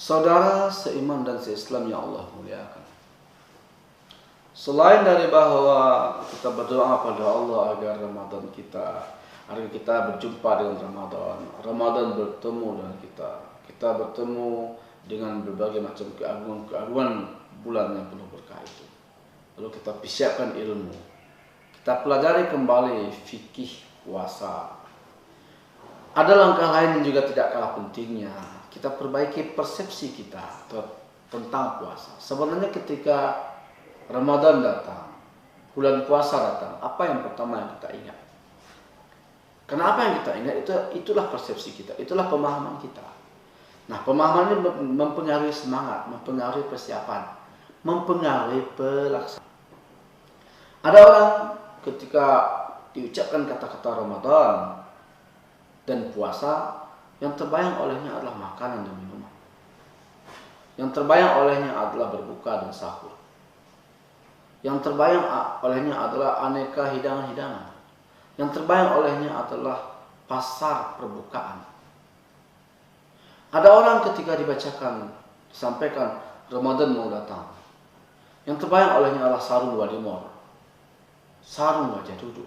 Saudara seiman dan seislam yang Allah muliakan, selain dari bahwa kita berdoa pada Allah agar Ramadan agar kita berjumpa dengan Ramadan bertemu dengan kita bertemu dengan berbagai macam keagungan bulan yang penuh berkah itu. Lalu kita persiapkan ilmu, kita pelajari kembali fikih puasa. Ada langkah lain yang juga tidak kalah pentingnya, kita perbaiki persepsi kita tentang puasa. Sebenarnya ketika Ramadan datang, bulan puasa datang, apa yang pertama yang kita ingat? Kenapa yang kita ingat? Itulah persepsi kita, itulah pemahaman kita. Nah, pemahaman ini mempengaruhi semangat, mempengaruhi persiapan, mempengaruhi pelaksanaan. Ada orang ketika diucapkan kata-kata Ramadan dan puasa, yang terbayang olehnya adalah makanan dan minuman. Yang terbayang olehnya adalah berbuka dan sahur. Yang terbayang olehnya adalah aneka hidangan-hidangan. Yang terbayang olehnya adalah pasar perbukaan. Ada orang ketika disampaikan Ramadan mau datang, yang terbayang olehnya adalah sarung wadimor, sarung wajah duduk.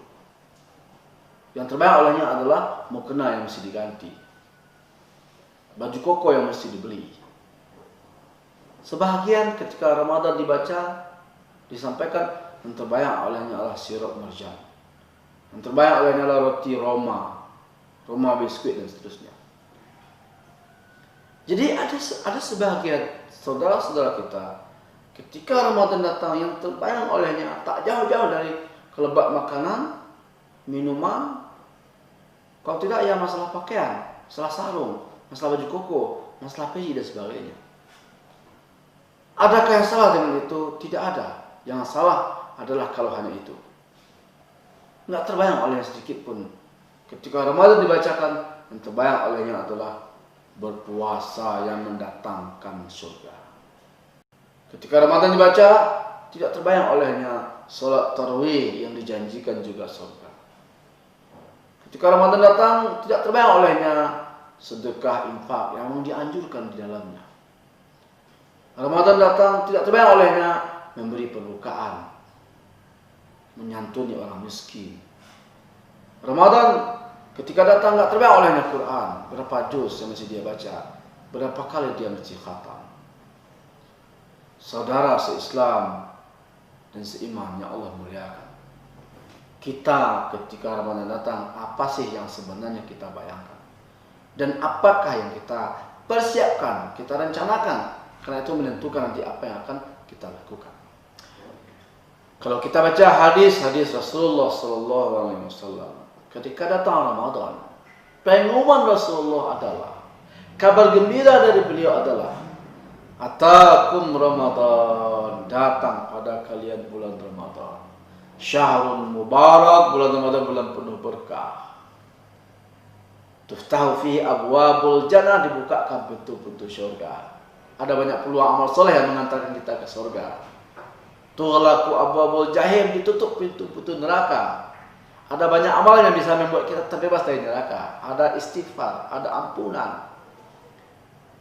Yang terbayang olehnya adalah mukena yang mesti diganti, baju koko yang mesti dibeli. Sebahagian ketika Ramadan disampaikan, yang terbayang olehnya adalah sirup marjan, yang terbayang olehnya adalah roti Roma biskuit dan seterusnya. Jadi ada sebahagian saudara-saudara kita ketika Ramadan datang, yang terbayang olehnya tak jauh-jauh dari kelebak makanan, minuman, kalau tidak ya masalah pakaian, masalah sarung, masalah baju koko, masalah peci dan sebagainya. Adakah yang salah dengan itu? Tidak ada. Yang salah adalah kalau hanya itu. Nggak terbayang olehnya sedikit pun. Ketika Ramadan dibacakan, yang terbayang olehnya adalah berpuasa yang mendatangkan surga. Ketika Ramadan dibaca, tidak terbayang olehnya sholat tarawih yang dijanjikan juga surga. Ketika Ramadan datang, tidak terbayang olehnya sedekah infak yang dianjurkan di dalamnya. Ramadan datang, tidak terbayang olehnya memberi perbukaan, menyantuni orang miskin. Ramadan ketika datang, tidak terbayang olehnya Quran, berapa juz yang mesti dia baca, berapa kali dia mesti khatam. Saudara seislam dan seiman yang Allah muliakan, kita ketika Ramadan datang, apa sih yang sebenarnya kita bayangkan? Dan apakah yang kita persiapkan, kita rencanakan? Karena itu menentukan nanti apa yang akan kita lakukan. Kalau kita baca hadis Rasulullah SAW, ketika datang Ramadan, pengumuman Rasulullah adalah, kabar gembira dari beliau adalah, atakum Ramadan, datang pada kalian bulan Ramadan. Syahrun mubarak, bulan Ramadan bulan penuh berkah. Tuftahu fihi abwabul jannah, dibukakan pintu-pintu surga. Ada banyak peluang amal soleh yang mengantarkan kita ke surga. Tughlaqu abwabul jahim, ditutup pintu-pintu neraka. Ada banyak amalan yang bisa membuat kita terbebas dari neraka. Ada istighfar, ada ampunan.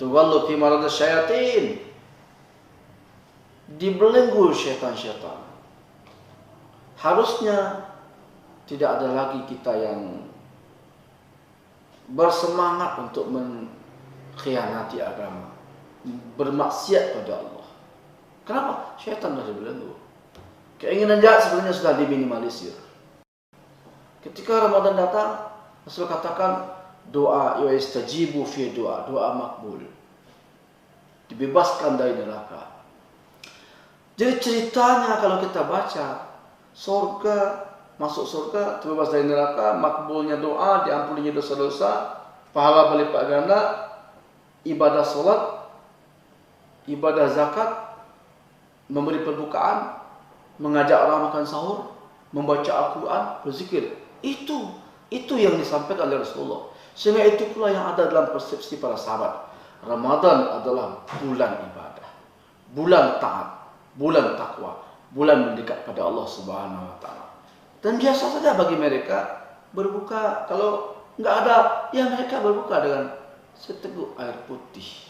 Tughallu fi maradz syayatin, dibelenggu syaitan-syaitan. Harusnya tidak ada lagi kita yang bersemangat untuk mengkhianati agama, bermaksiat pada Allah. Kenapa? Syaitan sudah dibelenggu. Keinginan jahat sebenarnya sudah diminimalisir. Ketika Ramadan datang, Rasul katakan doa yastajibu fi doa makbul, dibebaskan dari neraka. Jadi ceritanya kalau kita baca, masuk surga, terbebas dari neraka, makbulnya doa, diampuninya dosa-dosa, pahala berlipat ganda, ibadah solat, ibadah zakat, memberi perbukaan, mengajak orang makan sahur, membaca Al-Quran, berzikir. Itu yang disampaikan oleh Rasulullah. Sehingga itu pula yang ada dalam persepsi para sahabat. Ramadan adalah bulan ibadah, bulan taat, bulan takwa, bulan mendekat pada Allah Subhanahu wa taala. Dan biasa saja bagi mereka berbuka, kalau nggak ada, ya mereka berbuka dengan seteguk air putih.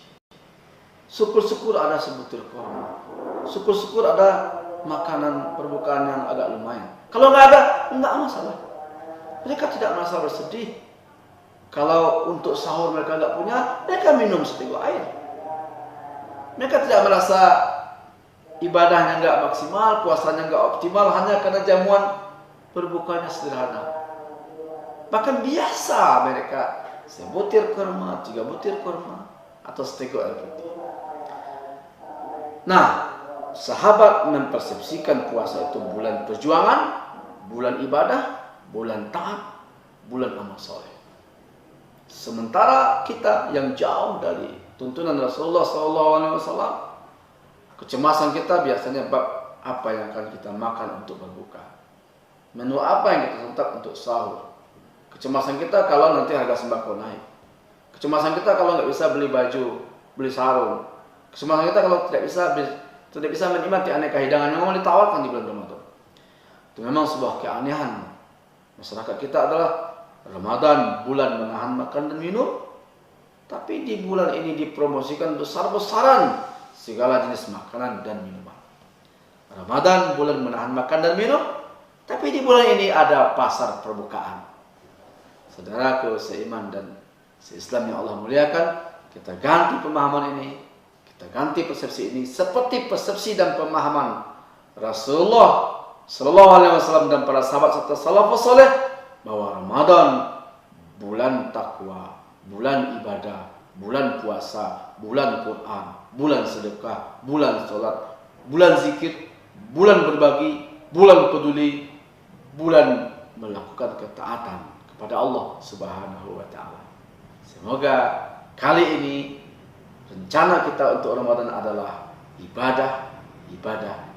Syukur-syukur ada sebutir kurma. Syukur-syukur ada makanan perbukaan yang agak lumayan. Kalau nggak ada, nggak masalah. Mereka tidak merasa bersedih. Kalau untuk sahur mereka nggak punya, mereka minum seteguk air. Mereka tidak merasa ibadahnya nggak maksimal, puasanya nggak optimal hanya karena jamuan berbukaannya sederhana. Bahkan biasa mereka sebutir kurma, 3 butir kurma, atau seteguk air putih. Nah, sahabat mempersepsikan puasa itu bulan perjuangan, bulan ibadah, bulan taat, bulan amal soleh. Sementara kita yang jauh dari tuntunan Rasulullah SAW, kecemasan kita biasanya bab apa yang akan kita makan untuk berbuka, menu apa yang kita santap untuk sahur. Kecemasan kita kalau nanti harga sembako naik. Kecemasan kita kalau nggak bisa beli baju, beli sarung. Kecemasan kita kalau tidak bisa menikmati aneka hidangan yang mau ditawarkan di bulan Ramadan. Itu memang sebuah keanehan. Masyarakat kita adalah Ramadan, bulan menahan makan dan minum. Tapi di bulan ini dipromosikan besar-besaran segala jenis makanan dan minuman. Ramadan, bulan menahan makan dan minum. Tapi di bulan ini ada pasar perbukaan. Saudaraku seiman dan seislam yang Allah muliakan, kita ganti pemahaman ini. Kita ganti persepsi ini seperti persepsi dan pemahaman Rasulullah Sallallahu Alaihi Wasallam dan para sahabat serta salafus saleh bahwa Ramadan bulan takwa, bulan ibadah, bulan puasa, bulan Quran, bulan sedekah, bulan sholat, bulan zikir, bulan berbagi, bulan peduli, bulan melakukan ketaatan kepada Allah Subhanahu wa Ta'ala. Semoga kali ini rencana kita untuk Ramadan adalah ibadah, ibadah,